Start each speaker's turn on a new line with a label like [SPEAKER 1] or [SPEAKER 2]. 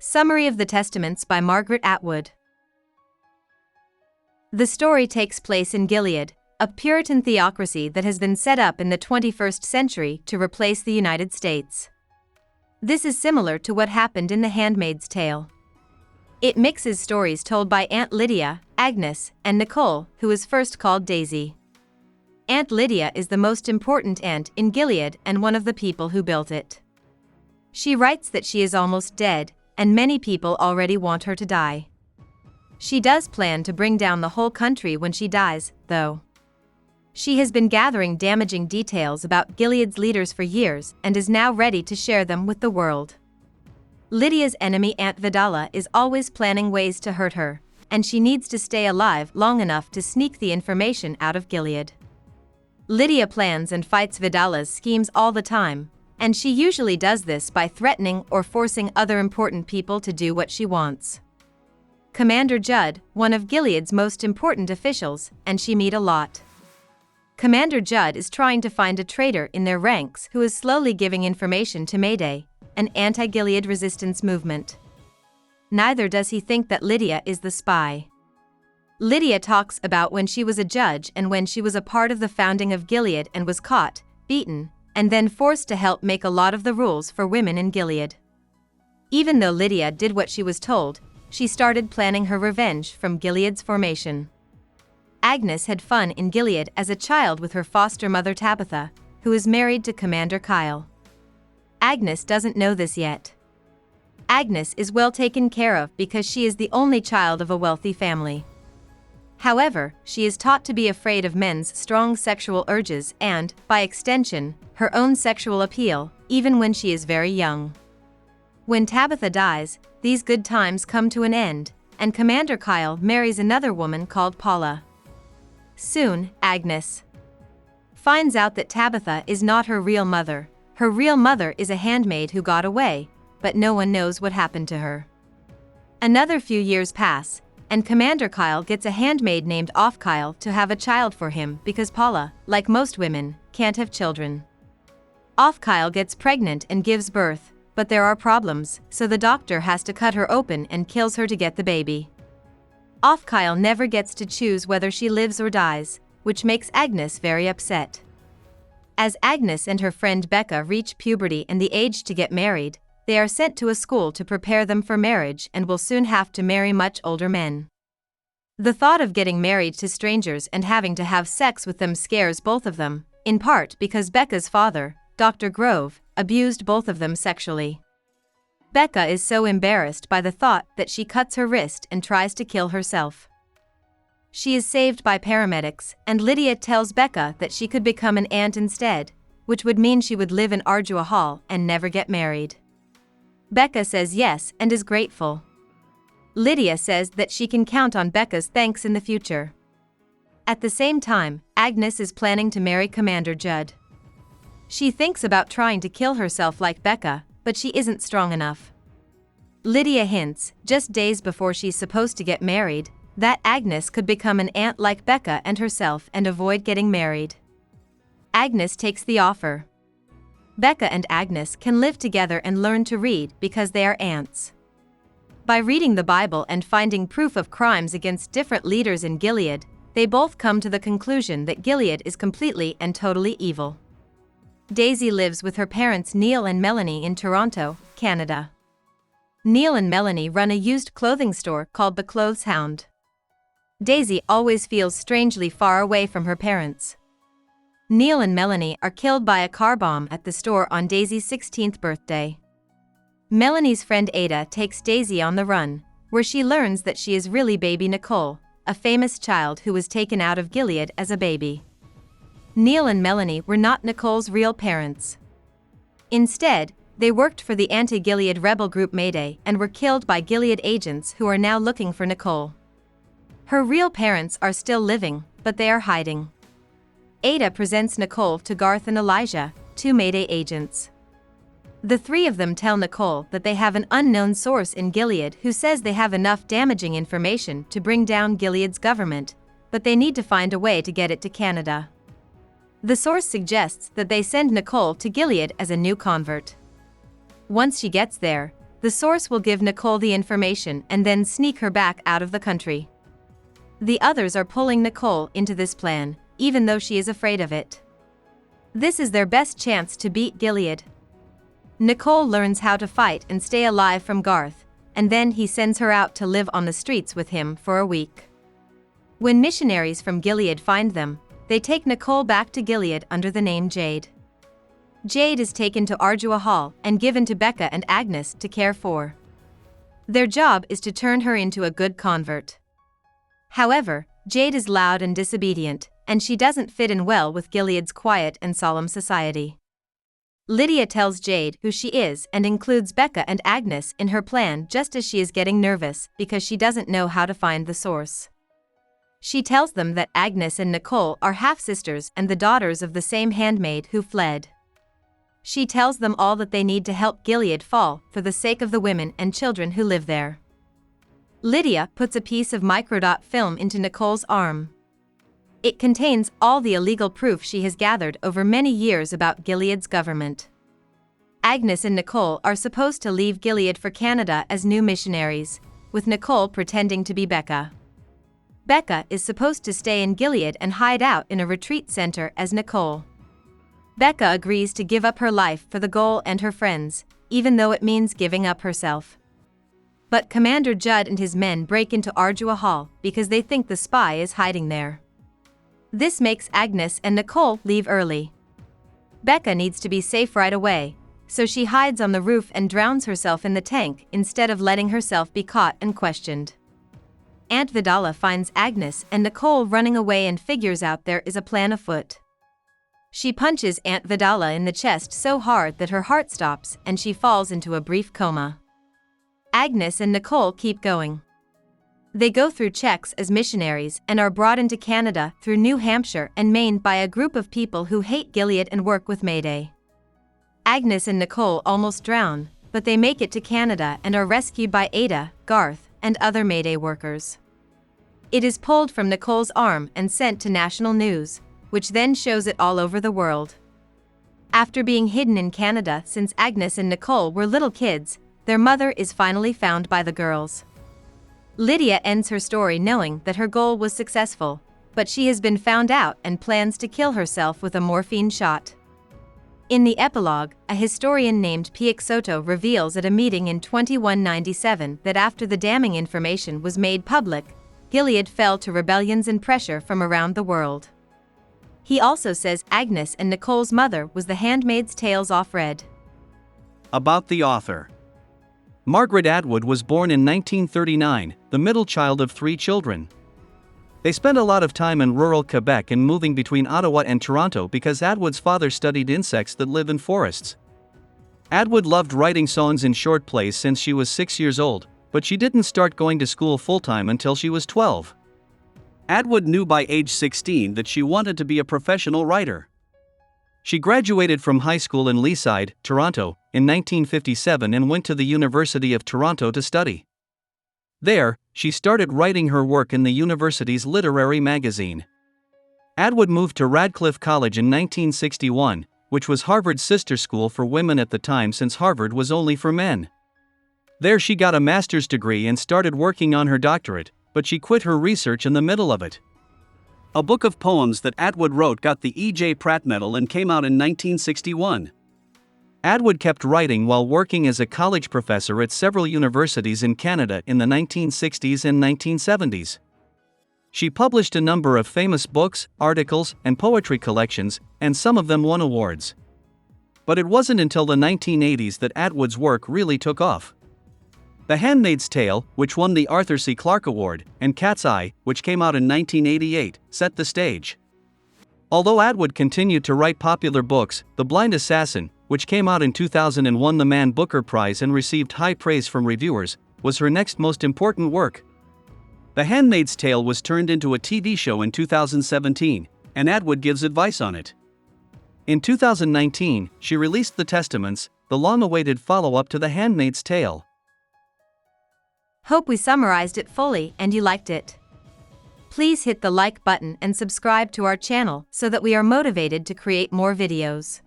[SPEAKER 1] Summary of the Testaments by Margaret Atwood. The story takes place in Gilead, a Puritan theocracy that has been set up in the 21st century to replace the United States. This is similar to what happened in The Handmaid's Tale. It mixes stories told by Aunt Lydia, Agnes, and Nicole, who is first called Daisy. Aunt Lydia is the most important aunt in Gilead and one of the people who built it. She writes that she is almost dead, and many people already want her to die. She does plan to bring down the whole country when she dies, though. She has been gathering damaging details about Gilead's leaders for years and is now ready to share them with the world. Lydia's enemy Aunt Vidala is always planning ways to hurt her, and she needs to stay alive long enough to sneak the information out of Gilead. Lydia plans and fights Vidala's schemes all the time, and she usually does this by threatening or forcing other important people to do what she wants. Commander Judd, one of Gilead's most important officials, and she meet a lot. Commander Judd is trying to find a traitor in their ranks who is slowly giving information to Mayday, an anti-Gilead resistance movement. Neither does he think that Lydia is the spy. Lydia talks about when she was a judge and when she was a part of the founding of Gilead and was caught, beaten, and then forced to help make a lot of the rules for women in Gilead. Even though Lydia did what she was told, she started planning her revenge from Gilead's formation. Agnes had fun in Gilead as a child with her foster mother Tabitha, who is married to Commander Kyle. Agnes doesn't know this yet. Agnes is well taken care of because she is the only child of a wealthy family. However, she is taught to be afraid of men's strong sexual urges and, by extension, her own sexual appeal, even when she is very young. When Tabitha dies, these good times come to an end, and Commander Kyle marries another woman called Paula. Soon, Agnes finds out that Tabitha is not her real mother. Her real mother is a handmaid who got away, but no one knows what happened to her. Another few years pass, and Commander Kyle gets a handmaid named Off Kyle to have a child for him because Paula, like most women, can't have children. Off Kyle gets pregnant and gives birth, but there are problems, so the doctor has to cut her open and kills her to get the baby. Off Kyle never gets to choose whether she lives or dies, which makes Agnes very upset. As Agnes and her friend Becca reach puberty and the age to get married, they are sent to a school to prepare them for marriage and will soon have to marry much older men. The thought of getting married to strangers and having to have sex with them scares both of them, in part because Becca's father, Dr. Grove, abused both of them sexually. Becca is so embarrassed by the thought that she cuts her wrist and tries to kill herself. She is saved by paramedics, and Lydia tells Becca that she could become an aunt instead, which would mean she would live in Ardua Hall and never get married. Becca says yes and is grateful. Lydia says that she can count on Becca's thanks in the future. At the same time, Agnes is planning to marry Commander Judd. She thinks about trying to kill herself like Becca, but she isn't strong enough. Lydia hints, just days before she's supposed to get married, that Agnes could become an aunt like Becca and herself and avoid getting married. Agnes takes the offer. Becca and Agnes can live together and learn to read because they are aunts. By reading the Bible and finding proof of crimes against different leaders in Gilead, they both come to the conclusion that Gilead is completely and totally evil. Daisy lives with her parents Neil and Melanie in Toronto, Canada. Neil and Melanie run a used clothing store called The Clothes Hound. Daisy always feels strangely far away from her parents. Neil and Melanie are killed by a car bomb at the store on Daisy's 16th birthday. Melanie's friend Ada takes Daisy on the run, where she learns that she is really baby Nicole, a famous child who was taken out of Gilead as a baby. Neil and Melanie were not Nicole's real parents. Instead, they worked for the anti-Gilead rebel group Mayday and were killed by Gilead agents who are now looking for Nicole. Her real parents are still living, but they are hiding. Ada presents Nicole to Garth and Elijah, two Mayday agents. The three of them tell Nicole that they have an unknown source in Gilead who says they have enough damaging information to bring down Gilead's government, but they need to find a way to get it to Canada. The source suggests that they send Nicole to Gilead as a new convert. Once she gets there, The source will give Nicole the information and then sneak her back out of the country. The others are pulling Nicole into this plan, even though she is afraid of it. This is their best chance to beat Gilead. Nicole learns how to fight and stay alive from Garth, and then he sends her out to live on the streets with him for a week. When missionaries from Gilead find them, they take Nicole back to Gilead under the name Jade. Jade is taken to Ardua Hall and given to Becca and Agnes to care for. Their job is to turn her into a good convert. However, Jade is loud and disobedient, and she doesn't fit in well with Gilead's quiet and solemn society. Lydia tells Jade who she is and includes Becca and Agnes in her plan just as she is getting nervous because she doesn't know how to find the source. She tells them that Agnes and Nicole are half-sisters and the daughters of the same handmaid who fled. She tells them all that they need to help Gilead fall for the sake of the women and children who live there. Lydia puts a piece of microdot film into Nicole's arm. It contains all the illegal proof she has gathered over many years about Gilead's government. Agnes and Nicole are supposed to leave Gilead for Canada as new missionaries, with Nicole pretending to be Becca. Becca is supposed to stay in Gilead and hide out in a retreat center as Nicole. Becca agrees to give up her life for the goal and her friends, even though it means giving up herself. But Commander Judd and his men break into Ardua Hall because they think the spy is hiding there. This makes Agnes and Nicole leave early. Becca needs to be safe right away, so she hides on the roof and drowns herself in the tank instead of letting herself be caught and questioned. Aunt Vidala finds Agnes and Nicole running away and figures out there is a plan afoot. She punches Aunt Vidala in the chest so hard that her heart stops and she falls into a brief coma. Agnes and Nicole keep going. They go through checks as missionaries and are brought into Canada through New Hampshire and Maine by a group of people who hate Gilead and work with Mayday. Agnes and Nicole almost drown, but they make it to Canada and are rescued by Ada, Garth, and other Mayday workers. It is pulled from Nicole's arm and sent to national news, which then shows it all over the world. After being hidden in Canada since Agnes and Nicole were little kids, their mother is finally found by the girls. Lydia ends her story knowing that her goal was successful, but she has been found out and plans to kill herself with a morphine shot. In the epilogue, a historian named Piexoto reveals at a meeting in 2197 that after the damning information was made public, Gilead fell to rebellions and pressure from around the world. He also says Agnes and Nicole's mother was the Handmaid's Tale's off-read.
[SPEAKER 2] About the author. Margaret Atwood was born in 1939, the middle child of 3 children. They spent a lot of time in rural Quebec and moving between Ottawa and Toronto because Atwood's father studied insects that live in forests. Atwood loved writing songs in short plays since she was 6 years old, but she didn't start going to school full-time until she was 12. Atwood knew by age 16 that she wanted to be a professional writer. She graduated from high school in Leaside, Toronto, in 1957 and went to the University of Toronto to study. There, she started writing her work in the university's literary magazine. Atwood moved to Radcliffe College in 1961, which was Harvard's sister school for women at the time since Harvard was only for men. There she got a master's degree and started working on her doctorate, but she quit her research in the middle of it. A book of poems that Atwood wrote got the E.J. Pratt Medal and came out in 1961. Atwood kept writing while working as a college professor at several universities in Canada in the 1960s and 1970s. She published a number of famous books, articles, and poetry collections, and some of them won awards. But it wasn't until the 1980s that Atwood's work really took off. The Handmaid's Tale, which won the Arthur C. Clarke Award, and Cat's Eye, which came out in 1988, set the stage. Although Atwood continued to write popular books, The Blind Assassin, which came out in 2000 and won the Man Booker Prize and received high praise from reviewers, was her next most important work. The Handmaid's Tale was turned into a TV show in 2017, and Atwood gives advice on it. In 2019, she released The Testaments, the long-awaited follow-up to The Handmaid's Tale.
[SPEAKER 1] Hope we summarized it fully and you liked it. Please hit the like button and subscribe to our channel so that we are motivated to create more videos.